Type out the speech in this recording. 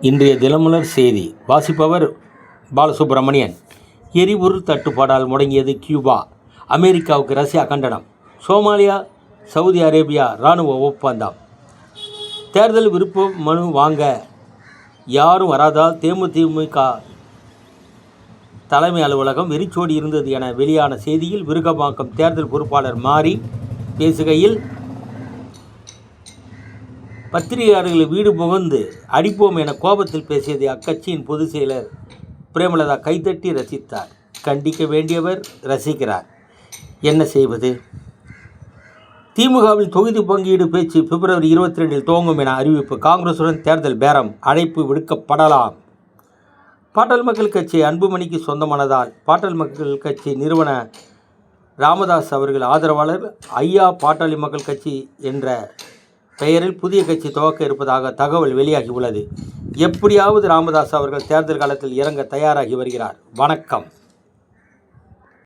இன்றைய தினமலர் செய்தி வாசிப்பவர் பாலசுப்ரமணியன். எரிபொருள் தட்டுப்பாடால் முடங்கியது கியூபா. அமெரிக்காவுக்கு ரஷ்யா கண்டனம். சோமாலியா சவுதி அரேபியா இராணுவ ஒப்பந்தம். தேர்தல் விருப்ப மனு வாங்க யாரும் வராதால் தேமுதிக தலைமை அலுவலகம் வெறிச்சோடி இருந்தது என வெளியான செய்தியில் விருகம்பாக்கம் தேர்தல் பொறுப்பாளர் மாறி பேசுகையில், பத்திரிகையாளர்களை வீடு புகுந்து அடிப்போம் என கோபத்தில் பேசியதை அக்கட்சியின் பொதுச் செயலர் பிரேமலதா கைதட்டி ரசித்தார். கண்டிக்க வேண்டியவர் ரசிக்கிறார், என்ன செய்வது? திமுகவில் தொகுதி பங்கீடு பேச்சு பிப்ரவரி 22 துவங்கும் என அறிவிப்பு. காங்கிரசுடன் தேர்தல் பேரம் அழைப்பு விடுக்கப்படலாம். பாட்டாளி மக்கள் கட்சி அன்புமணிக்கு சொந்தமானதால் பாட்டாளி மக்கள் கட்சி நிறுவன ராமதாஸ் அவர்கள் ஆதரவாளர் ஐயா பாட்டாளி மக்கள் கட்சி என்ற பெயரில் புதிய கட்சி துவக்க இருப்பதாக தகவல் வெளியாகி உள்ளது. எப்படியாவது ராமதாஸ் அவர்கள் தேர்தல் காலத்தில் இறங்க தயாராகி வருகிறார். வணக்கம்.